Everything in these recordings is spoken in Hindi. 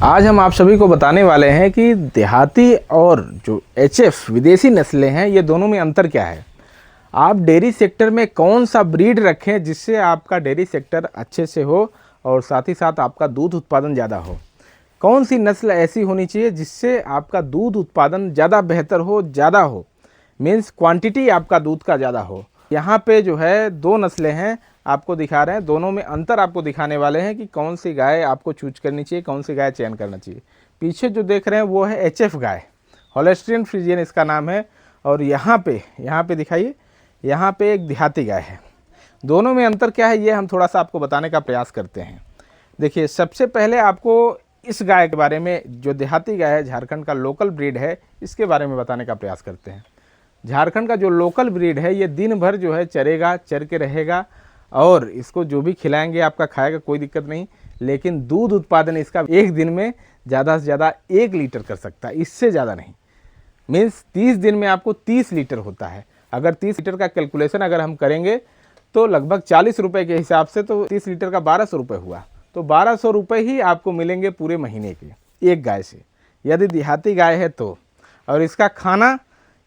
आज हम आप सभी को बताने वाले हैं कि देहाती और जो एचएफ विदेशी नस्लें हैं ये दोनों में अंतर क्या है। आप डेयरी सेक्टर में कौन सा ब्रीड रखें जिससे आपका डेयरी सेक्टर अच्छे से हो और साथ ही साथ आपका दूध उत्पादन ज़्यादा हो। कौन सी नस्ल ऐसी होनी चाहिए जिससे आपका दूध उत्पादन ज़्यादा बेहतर हो, ज़्यादा हो, मीन्स क्वांटिटी आपका दूध का ज़्यादा हो। यहाँ पे जो है दो नस्लें हैं आपको दिखा रहे हैं, दोनों में अंतर आपको दिखाने वाले हैं कि कौन सी गाय आपको चूज करनी चाहिए, कौन सी गाय चयन करना चाहिए। पीछे जो देख रहे हैं वो है एचएफ गाय, होल्स्टीन फ्रीजियन इसका नाम है। और यहाँ पे दिखाइए, यहाँ पे एक देहाती गाय है। दोनों में अंतर क्या है ये हम थोड़ा सा आपको बताने का प्रयास करते हैं। देखिए, सबसे पहले आपको इस गाय के बारे में, जो देहाती गाय है, झारखंड का लोकल ब्रीड है, इसके बारे में बताने का प्रयास करते हैं। झारखंड का जो लोकल ब्रीड है ये दिन भर जो है चरेगा, चर के रहेगा और इसको जो भी खिलाएंगे आपका खाएगा, कोई दिक्कत नहीं। लेकिन दूध उत्पादन इसका एक दिन में ज़्यादा से ज़्यादा 1 लीटर कर सकता है, इससे ज़्यादा नहीं। मीन्स 30 दिन में आपको 30 लीटर होता है। अगर 30 लीटर का कैलकुलेशन अगर हम करेंगे तो लगभग 40 रुपये के हिसाब से तो 30 लीटर का 1200 रुपये हुआ। तो 1200 रुपये ही आपको मिलेंगे पूरे महीने के एक गाय से, यदि देहाती गाय है तो। और इसका खाना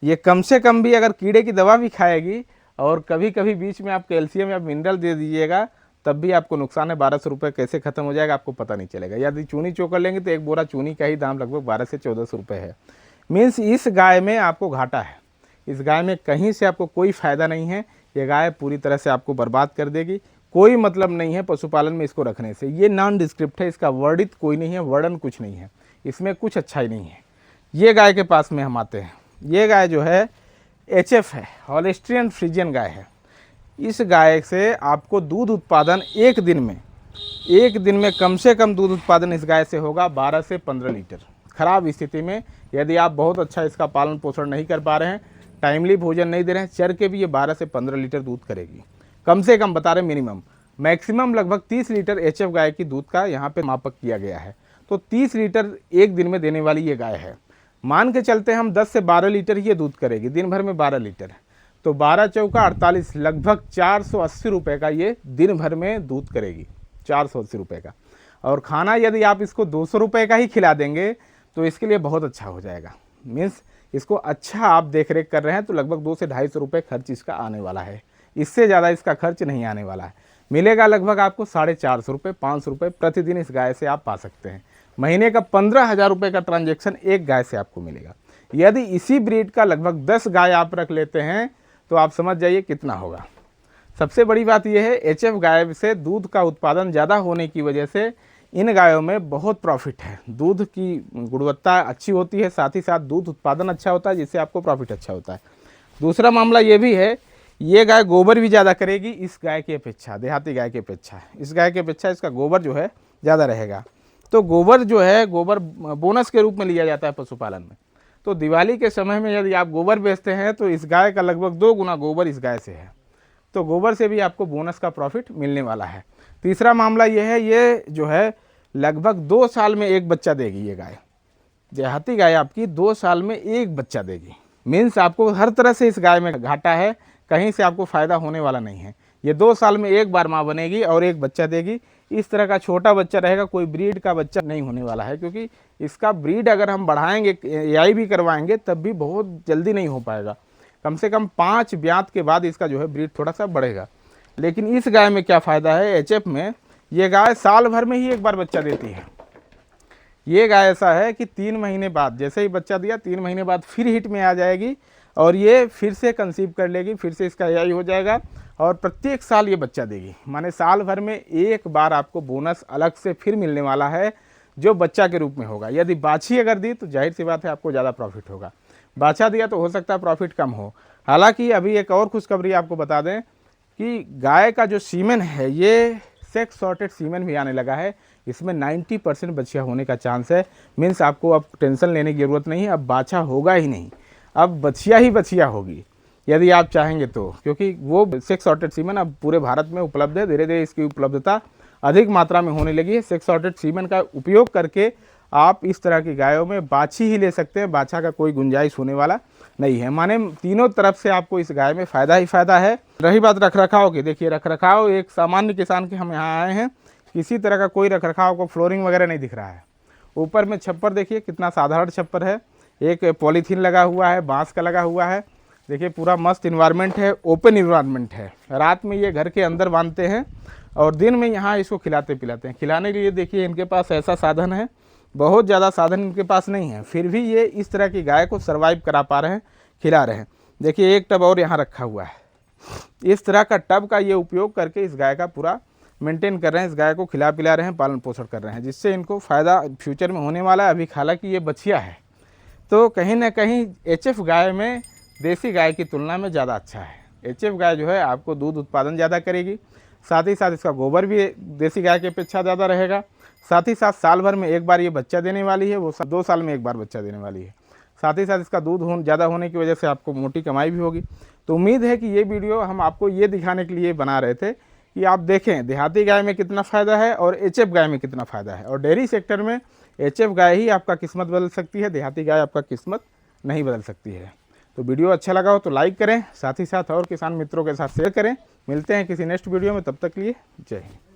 ये कम से कम भी अगर कीड़े की दवा भी खाएगी और कभी कभी बीच में आप कैल्शियम या मिनरल दे दीजिएगा तब भी आपको नुकसान है। 1200 रुपये कैसे खत्म हो जाएगा आपको पता नहीं चलेगा। यदि चूनी चोकर लेंगे तो एक बोरा चूनी का ही दाम लगभग 1200 से 1400 रुपये है। मीन्स इस गाय में आपको घाटा है, इस गाय में कहीं से आपको कोई फ़ायदा नहीं है। ये गाय पूरी तरह से आपको बर्बाद कर देगी। कोई मतलब नहीं है पशुपालन में इसको रखने से। ये नॉन डिस्क्रिप्ट है, इसका वर्णित कोई नहीं है, वर्णन कुछ नहीं है, इसमें कुछ अच्छा ही नहीं है। ये गाय के पास में हम आते हैं। ये गाय जो है एचएफ है, होल्स्टीन फ्रीजियन गाय है। इस गाय से आपको दूध उत्पादन एक दिन में कम से कम दूध उत्पादन इस गाय से होगा 12 से 15 लीटर। ख़राब स्थिति में यदि आप बहुत अच्छा इसका पालन पोषण नहीं कर पा रहे हैं, टाइमली भोजन नहीं दे रहे हैं, चर के भी ये 12 से 15 लीटर दूध करेगी। कम से कम बता रहे, मिनिमम। मैक्सिमम लगभग 30 लीटर एचएफ गाय की दूध का यहाँ पे मापक किया गया है। तो 30 लीटर एक दिन में देने वाली ये गाय है। मान के चलते हम 10 से 12 लीटर ही ये दूध करेगी, दिन भर में 12 लीटर। तो 12 चौका 48, लगभग 480 रुपये का ये दिन भर में दूध करेगी, 480 रुपये का। और खाना यदि आप इसको 200 रुपये का ही खिला देंगे तो इसके लिए बहुत अच्छा हो जाएगा। मीन्स इसको अच्छा आप देख रेख कर रहे हैं तो लगभग 200 से 250 रुपये खर्च इसका आने वाला है। इससे ज़्यादा इसका खर्च नहीं आने वाला है। मिलेगा लगभग आपको 450 रुपये, 500 रुपये प्रतिदिन इस गाय से आप पा सकते हैं। महीने का 15,000 रुपये का ट्रांजैक्शन एक गाय से आपको मिलेगा। यदि इसी ब्रीड का लगभग 10 गाय आप रख लेते हैं तो आप समझ जाइए कितना होगा। सबसे बड़ी बात यह है, एचएफ गाय से दूध का उत्पादन ज़्यादा होने की वजह से इन गायों में बहुत प्रॉफिट है। दूध की गुणवत्ता अच्छी होती है, साथ ही साथ दूध उत्पादन अच्छा होता है, जिससे आपको प्रॉफिट अच्छा होता है। दूसरा मामला ये भी है, ये गाय गोबर भी ज़्यादा करेगी इस गाय की अपेक्षा, देहाती गाय की अपेक्षा। इस गाय की अपेक्षा इसका गोबर जो है ज़्यादा रहेगा। तो गोबर जो है, गोबर बोनस के रूप में लिया जाता है पशुपालन में। तो दिवाली के समय में यदि आप गोबर बेचते हैं तो इस गाय का लगभग 2 गुना गोबर इस गाय से है। तो गोबर से भी आपको बोनस का प्रॉफिट मिलने वाला है। तीसरा मामला ये है, ये जो है लगभग 2 साल में एक बच्चा देगी। ये गाय, देहाती गाय आपकी 2 साल में एक बच्चा देगी। मीन्स आपको हर तरह से इस गाय में घाटा है, कहीं से आपको फ़ायदा होने वाला नहीं है। ये 2 साल में एक बार माँ बनेगी और एक बच्चा देगी। इस तरह का छोटा बच्चा रहेगा, कोई ब्रीड का बच्चा नहीं होने वाला है, क्योंकि इसका ब्रीड अगर हम बढ़ाएंगे, एआई भी करवाएंगे, तब भी बहुत जल्दी नहीं हो पाएगा। कम से कम 5 ब्यात के बाद इसका जो है ब्रीड थोड़ा सा बढ़ेगा। लेकिन इस गाय में क्या फ़ायदा है, एचएफ में ये गाय साल भर में ही एक बार बच्चा देती है। ये गाय ऐसा है कि 3 महीने बाद, जैसे ही बच्चा दिया 3 महीने बाद फिर हिट में आ जाएगी और ये फिर से कंसीव कर लेगी, फिर से इसका एआई हो जाएगा और प्रत्येक साल ये बच्चा देगी। माने साल भर में एक बार आपको बोनस अलग से फिर मिलने वाला है, जो बच्चा के रूप में होगा। यदि बाछी अगर दी तो जाहिर सी बात है आपको ज़्यादा प्रॉफिट होगा, बाछा दिया तो हो सकता है प्रॉफिट कम हो। हालांकि अभी एक और खुशखबरी आपको बता दें कि गाय का जो सीमेन है ये सेक्स सॉर्टेड सीमेन भी आने लगा है। इसमें 90% बछिया होने का चांस है। मीन्स आपको अब टेंशन लेने की ज़रूरत नहीं है, अब बाछा होगा ही नहीं, अब बछिया ही बछिया होगी यदि आप चाहेंगे तो। क्योंकि वो सेक्स सॉर्टेड सीमेन अब पूरे भारत में उपलब्ध है, धीरे धीरे इसकी उपलब्धता अधिक मात्रा में होने लगी है। सेक्स सॉर्टेड सीमेन का उपयोग करके आप इस तरह की गायों में बाछी ही ले सकते हैं, बाछा का कोई गुंजाइश होने वाला नहीं है। माने तीनों तरफ से आपको इस गाय में फ़ायदा ही फ़ायदा है। रही बात रखरखाव की, देखिए रखरखाव एक सामान्य किसान के हम यहाँ आए हैं, किसी तरह का कोई रखरखाव को फ्लोरिंग वगैरह नहीं दिख रहा है। ऊपर में छप्पर देखिए कितना साधारण छप्पर है, एक पॉलीथीन लगा हुआ है, बांस का लगा हुआ है। देखिए पूरा मस्त इन्वायरमेंट है, ओपन इन्वायरमेंट है। रात में ये घर के अंदर बांधते हैं और दिन में यहाँ इसको खिलाते पिलाते हैं। खिलाने के लिए देखिए इनके पास ऐसा साधन है, बहुत ज़्यादा साधन इनके पास नहीं है, फिर भी ये इस तरह की गाय को सर्वाइव करा पा रहे हैं, खिला रहे हैं। देखिए एक टब और यहाँ रखा हुआ है, इस तरह का टब का ये उपयोग करके इस गाय का पूरा मेंटेन कर रहे हैं, इस गाय को खिला पिला रहे हैं, पालन पोषण कर रहे हैं, जिससे इनको फ़ायदा फ्यूचर में होने वाला है। अभी हालांकि ये बछिया है, तो कहीं ना कहीं एचएफ गाय में देसी गाय की तुलना में ज़्यादा अच्छा है। एचएफ गाय जो है आपको दूध उत्पादन ज़्यादा करेगी, साथ ही साथ इसका गोबर भी देसी गाय की अपेक्षा ज़्यादा रहेगा। साथ ही साथ साल भर में एक बार ये बच्चा देने वाली है, वो 2 साल में एक बार बच्चा देने वाली है। साथ ही साथ इसका दूध ज़्यादा होने की वजह से आपको मोटी कमाई भी होगी। तो उम्मीद है कि ये वीडियो हम आपको ये दिखाने के लिए बना रहे थे कि आप देखें देहाती गाय में कितना फ़ायदा है और एचएफ गाय में कितना फ़ायदा है। और डेयरी सेक्टर में एचएफ गाय ही आपका किस्मत बदल सकती है, देहाती गाय आपका किस्मत नहीं बदल सकती है। तो वीडियो अच्छा लगा हो तो लाइक करें, साथ ही साथ और किसान मित्रों के साथ शेयर करें। मिलते हैं किसी नेक्स्ट वीडियो में, तब तक के लिए जय हिंद।